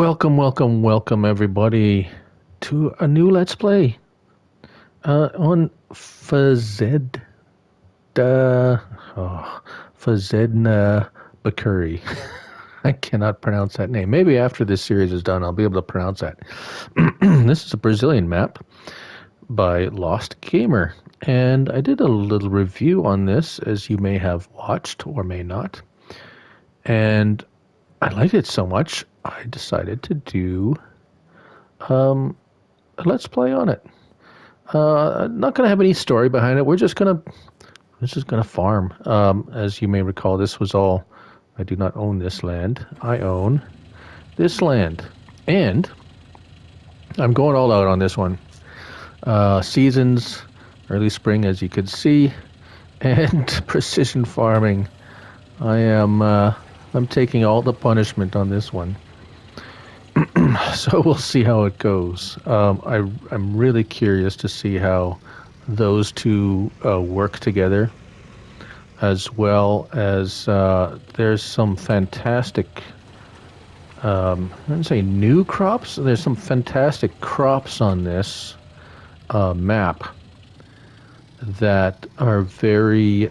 Welcome everybody to a new Let's Play on Fazed, Fazedna Bacuri. I cannot pronounce that name. Maybe after this series is done, I'll be able to pronounce that. This is a Brazilian map by Lost Gamer, and I did a little review on this, as you may have watched or may not, and I liked it so much, I decided to do a Let's Play on it. Not going to have any story behind it. We're just gonna farm. As you may recall, this was all. I do not own this land. I own this land, and I'm going all out on this one. Seasons, early spring, as you could see, and precision farming. I'm taking all the punishment on this one. So we'll see how it goes. I'm really curious to see how those two work together, as well as there's some fantastic, I wouldn't say new crops, there's some fantastic crops on this map that are very,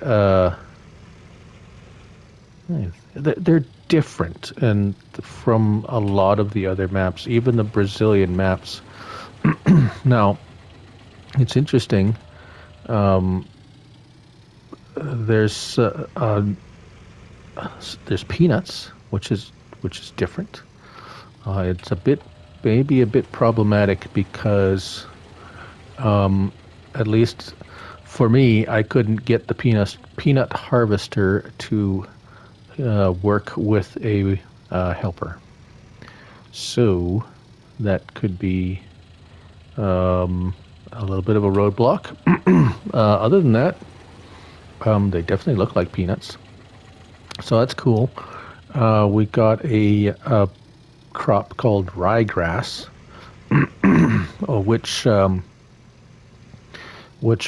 they're different and from a lot of the other maps, even the Brazilian maps. Now, it's interesting. There's peanuts, which is different. It's maybe a bit problematic because, at least for me, I couldn't get the peanut harvester to work with a helper, so that could be a little bit of a roadblock. Other than that, they definitely look like peanuts, so that's cool. We got a crop called Rye Grass, which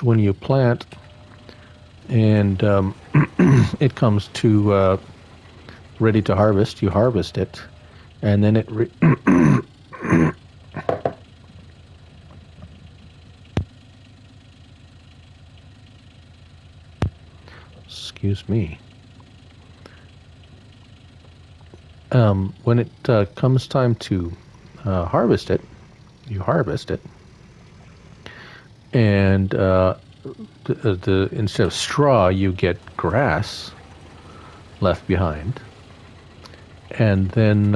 when you plant and it comes to ready to harvest, you harvest it, and then it excuse me. When it comes time to harvest it, you harvest it, and instead of straw, you get grass left behind, and then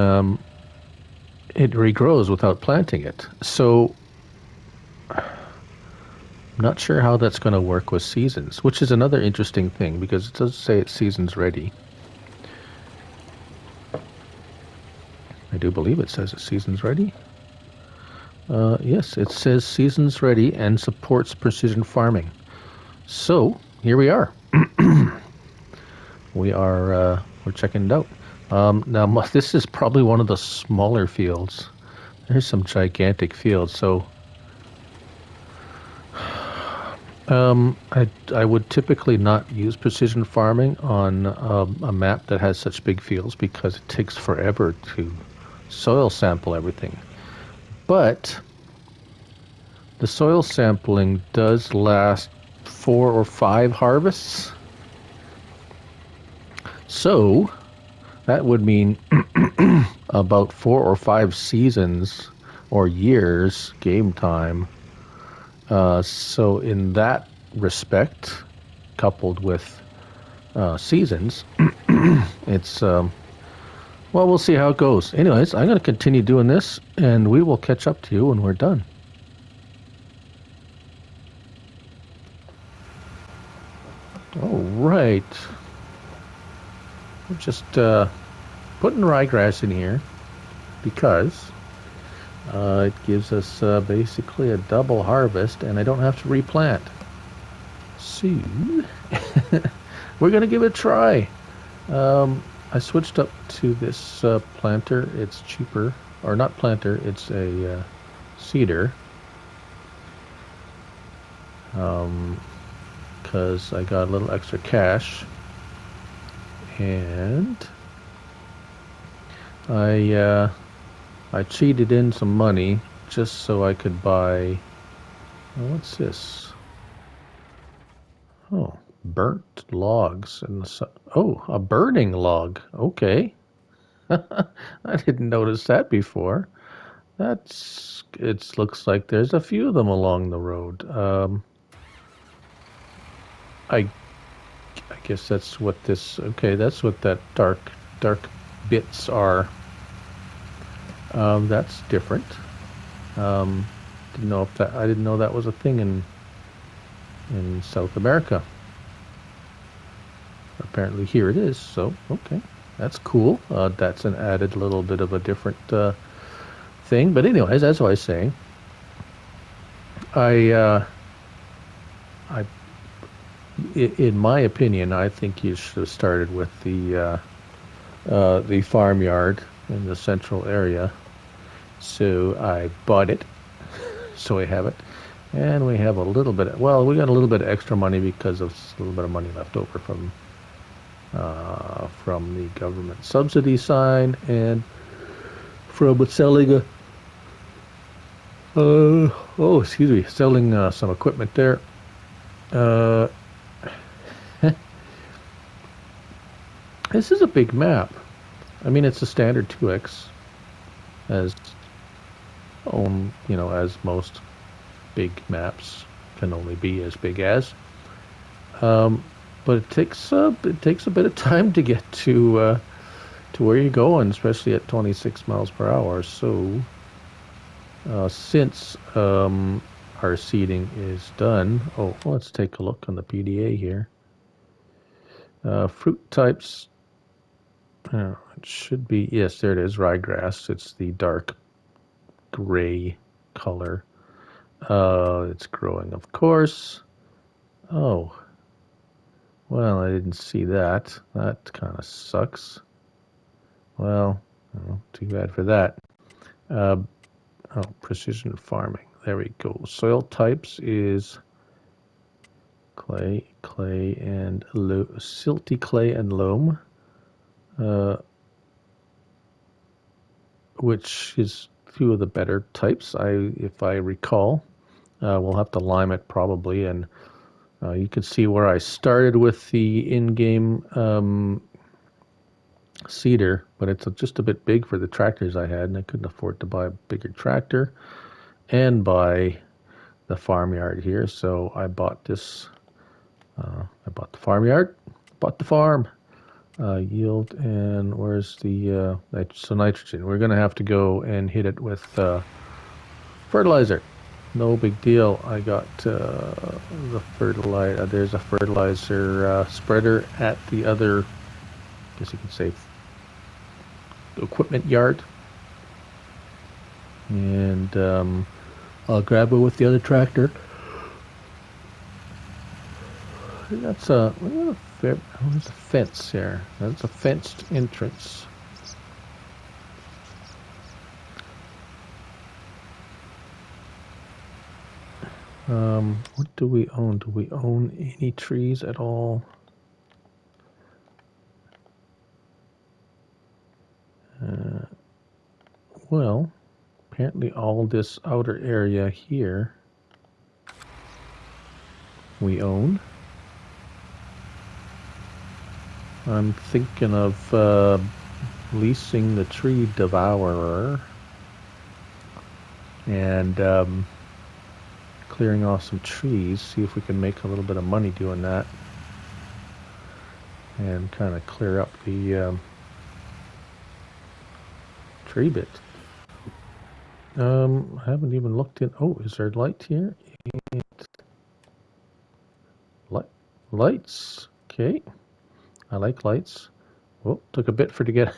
it regrows without planting it. So I'm not sure how that's going to work with seasons, which is another interesting thing because it does say it's seasons ready. I do believe it says it's seasons ready. Yes, it says seasons ready and supports precision farming. So here we are. We're checking it out. Now this is probably one of the smaller fields. There's some gigantic fields, so I would typically not use precision farming on a map that has such big fields because it takes forever to soil sample everything. But the soil sampling does last 4 or 5 harvests. So that would mean about 4 or 5 seasons or years game time. So in that respect, coupled with seasons, it's well, we'll see how it goes. Anyways, I'm going to continue doing this, and we will catch up to you when we're done. All right. We're just putting ryegrass in here because it gives us basically a double harvest, and I don't have to replant. So we're going to give it a try. I switched up to this planter. It's cheaper, or not planter, it's a seeder. Because I got a little extra cash. And I I cheated in some money just so I could buy. What's this? Oh, burnt logs and oh, a burning log. Okay, I didn't notice that before. That's it. Looks like there's a few of them along the road. I I guess that's what this. Okay, that's what that dark bits are. That's different. Um, didn't know if that. I didn't know that was a thing in South America. Apparently here it is. So okay, that's cool. That's an added little bit of a different thing. But anyways, as I was saying, I I in my opinion, I think you should have started with the farmyard in the central area. So I bought it. So we have it. And we have a little bit, well, we got a little bit of extra money because of a little bit of money left over from the government subsidy side and from selling excuse me, selling some equipment there. Uh, this is a big map. I mean, it's a standard 2x as as most big maps can only be as big as. But it takes a bit of time to get to where you're going, especially at 26 miles per hour. So since our seeding is done, let's take a look on the PDA here. Fruit types. It should be, yes, there it is, Rye Grass. It's the dark gray color. It's growing, of course. Oh, well, I didn't see that. That kind of sucks. Well, too bad for that. Precision farming. There we go. Soil types is clay, and silty clay and loam, which is few of the better types. If I recall, we'll have to lime it probably, and you can see where I started with the in-game seeder, but it's just a bit big for the tractors I had, and I couldn't afford to buy a bigger tractor and buy the farmyard here. So I bought this. I bought the farmyard, bought the farm. Yield, and where's the nitrogen? We're gonna have to go and hit it with fertilizer. No big deal. I got the fertilizer. There's a fertilizer spreader at the other, I guess you could say, equipment yard, and I'll grab it with the other tractor. That's there's a fence here. That's a fenced entrance. What do we own? Do we own any trees at all? Well, apparently all this outer area here we own. I'm thinking of leasing the tree devourer and clearing off some trees, see if we can make a little bit of money doing that and kind of clear up the tree bit. I haven't even looked in. Oh, is there light here? Lights. Okay. I like lights. Oh, took a bit for to get.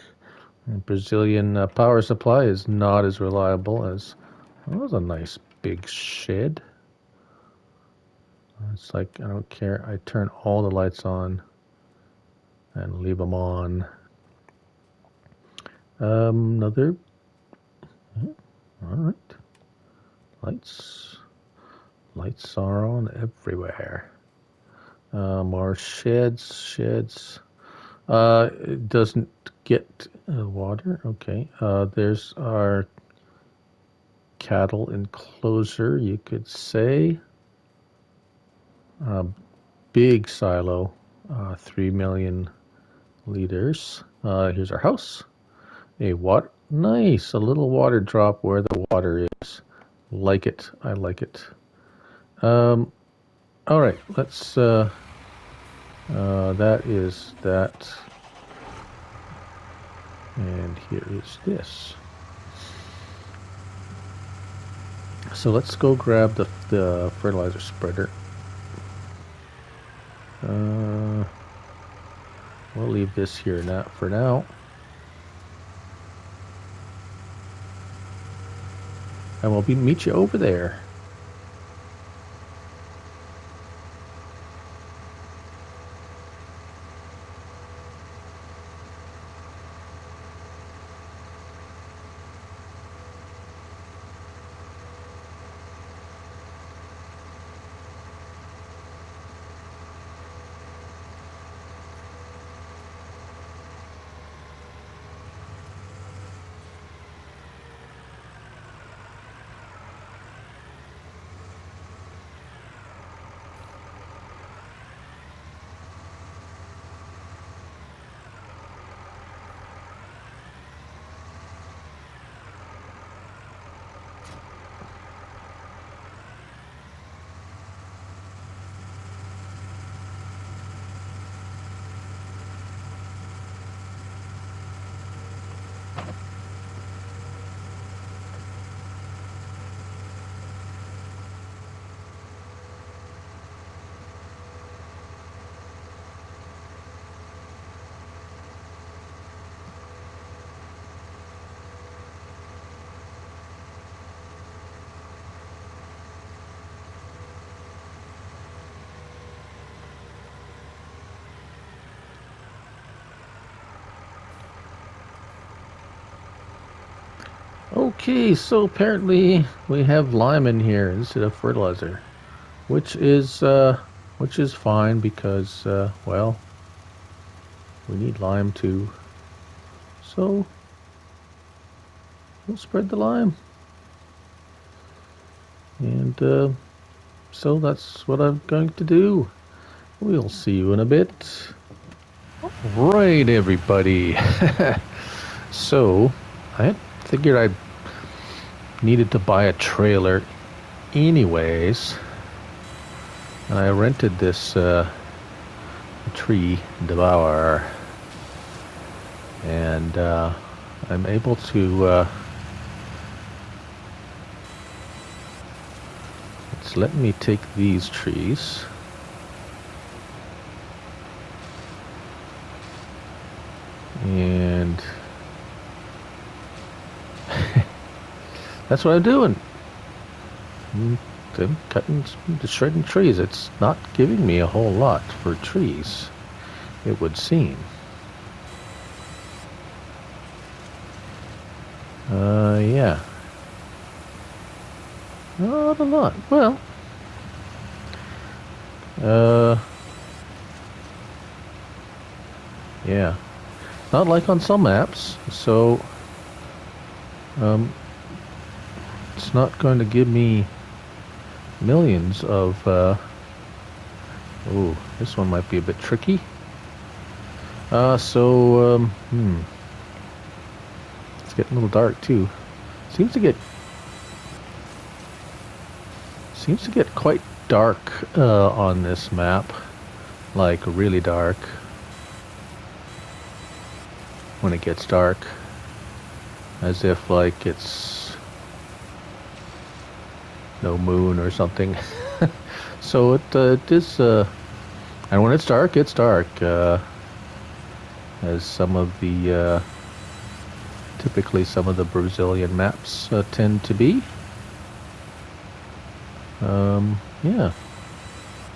Brazilian power supply is not as reliable as. That was a nice big shed. It's like, I don't care. I turn all the lights on and leave them on. Another. All right. Lights are on everywhere. More sheds. It doesn't get water. Okay. There's our cattle enclosure, you could say. Big silo, 3 million liters. Here's our house. A nice, a little water drop where the water is. Like it, I like it. All right, let's. That is that, and here is this. So let's go grab the fertilizer spreader. We'll leave this here now for now. And we'll meet you over there. Okay, so apparently we have lime in here instead of fertilizer, which is fine because well, we need lime too. So we'll spread the lime, and so that's what I'm going to do. We'll see you in a bit. Right, everybody. So I figured I needed to buy a trailer anyways, and I rented this tree devourer, and I'm able to it's letting me take these trees and that's what I'm doing. I'm cutting, shredding trees. It's not giving me a whole lot for trees, it would seem. Yeah. Not a lot. Well, yeah. Not like on some maps, so it's not going to give me millions of oh, this one might be a bit tricky. It's getting a little dark too. Seems to get quite dark on this map, like really dark when it gets dark, as if like it's no moon or something. So it is, and when it's dark, as some of the typically some of the Brazilian maps tend to be. Yeah,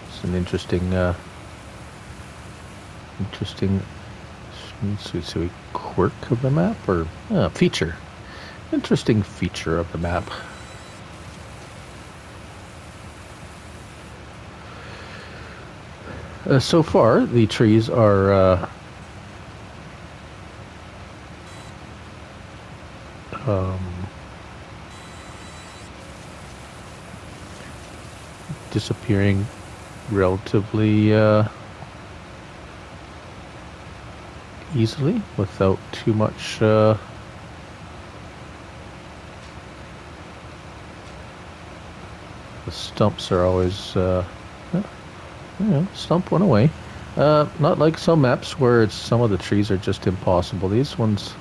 it's an interesting quirk of the map, or feature. Interesting feature of the map. So far, the trees are disappearing relatively easily without too much the stumps are always stump went away. Not like some maps where some of the trees are just impossible. These ones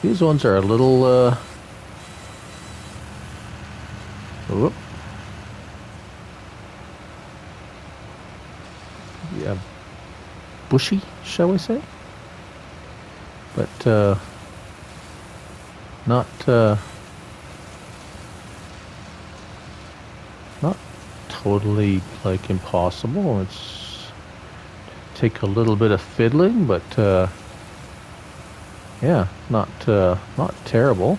are a little whoop. Yeah, bushy, shall we say? But not totally like impossible. It's take a little bit of fiddling, but yeah, not terrible.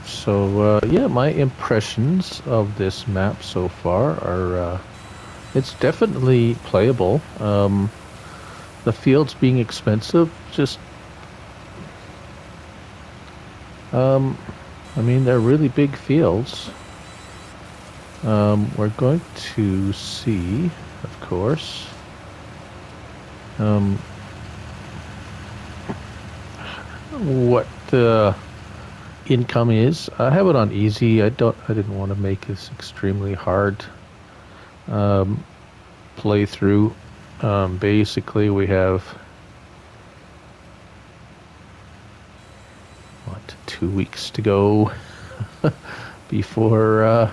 So yeah, my impressions of this map so far are it's definitely playable. The fields being expensive, just I mean, they're really big fields. We're going to see, of course, what the income is. I have it on easy. I didn't want to make this extremely hard playthrough. Basically, we have 2 weeks to go before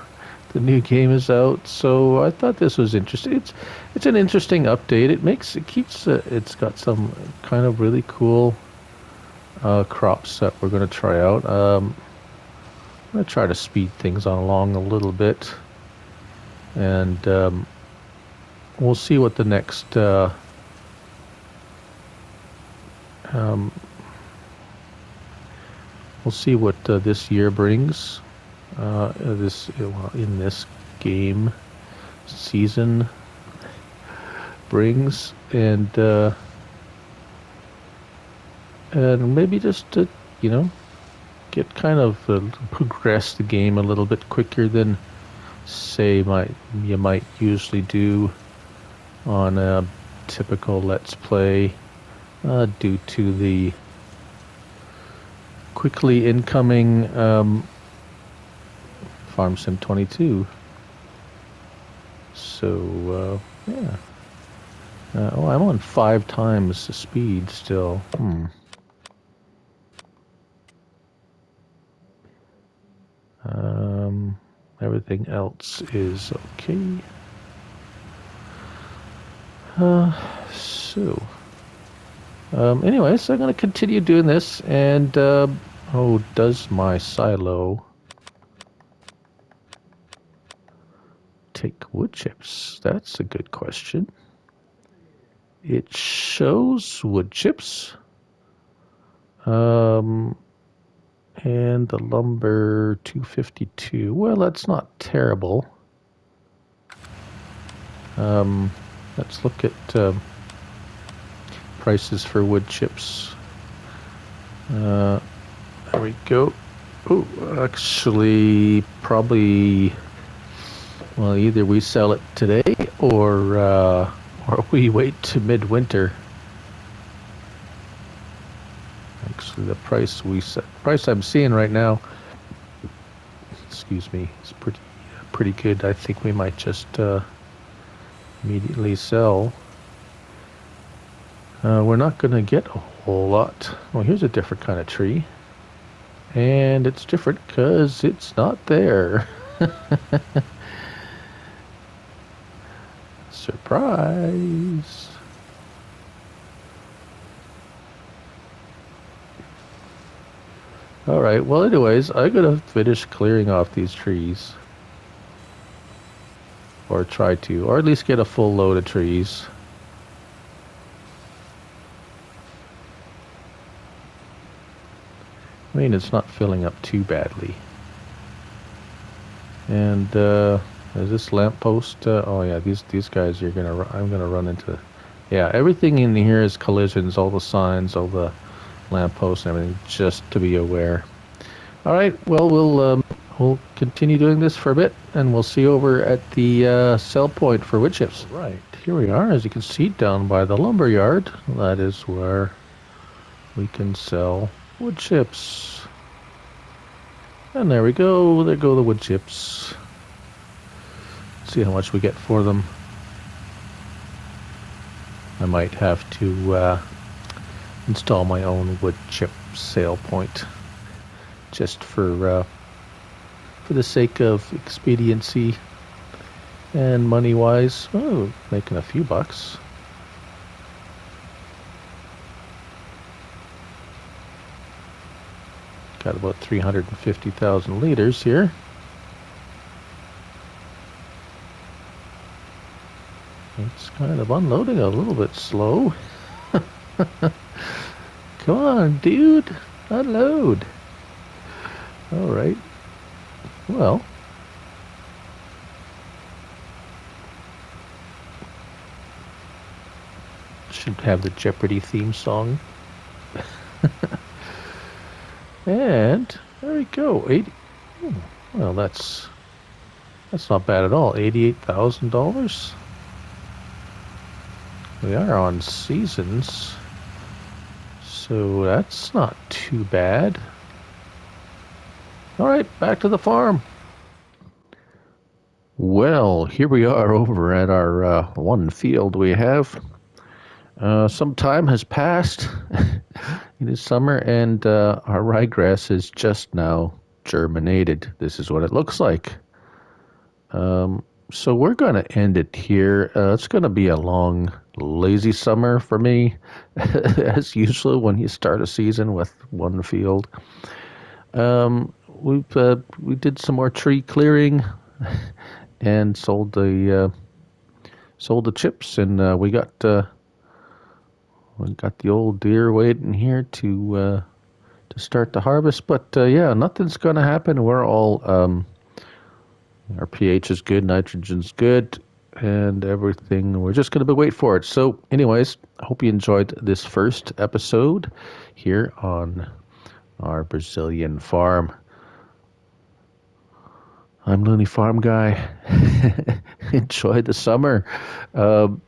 the new game is out. So I thought this was interesting. It's an interesting update. It's got some kind of really cool crops that we're going to try out. I'm going to try to speed things on along a little bit, and we'll see what the next we'll see what this year brings. In this game season brings, and maybe just to get kind of progress the game a little bit quicker than say you might usually do on a typical Let's Play, due to the quickly incoming Farm Sim 22. So yeah. I'm on 5 times the speed still. Everything else is okay. Anyways, I'm going to continue doing this, and does my silo take wood chips? That's a good question. It shows wood chips. And the lumber 252. Well, that's not terrible. Let's look at prices for wood chips. There we go. Oh, actually, probably. Well, either we sell it today or we wait to midwinter. Actually, the price I'm seeing right now, excuse me, is pretty good. I think we might just immediately sell. We're not going to get a whole lot. Well, here's a different kind of tree, and it's different because it's not there. Surprise! Alright, well anyways, I'm gonna finish clearing off these trees. Or try to, or at least get a full load of trees. I mean, it's not filling up too badly. And is this lamppost? Oh yeah, these guys I'm gonna run into. Yeah, everything in here is collisions. All the signs, all the lampposts, and everything. Just to be aware. All right. Well, we'll we'll continue doing this for a bit, and we'll see you over at the sell point for wood chips. Right, here we are. As you can see, down by the lumber yard, that is where we can sell wood chips. And there we go. There go the wood chips. See how much we get for them. I might have to install my own wood chip sale point, just for the sake of expediency and money-wise. Oh, making a few bucks. Got about 350,000 liters here. It's kind of unloading a little bit slow. Come on, dude. Unload. All right. Well. Should have the Jeopardy theme song. And there we go. 80. Well, that's not bad at all. $88,000. We are on seasons, so that's not too bad. All right, back to the farm. Well, here we are over at our one field we have. Some time has passed. It is summer, and our rye grass is just now germinated. This is what it looks like. So we're going to end it here. It's going to be a long, lazy summer for me, as usual when you start a season with one field. We did some more tree clearing and sold the chips, and we got the old deer waiting here to start the harvest. But yeah, nothing's going to happen. We're all our pH is good, nitrogen's good, and everything. We're just going to wait for it. So anyways, I hope you enjoyed this first episode here on our Brazilian farm. I'm Looney Farm Guy. Enjoy the summer. And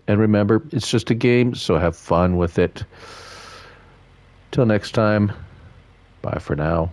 remember, it's just a game, so have fun with it. Till next time, bye for now.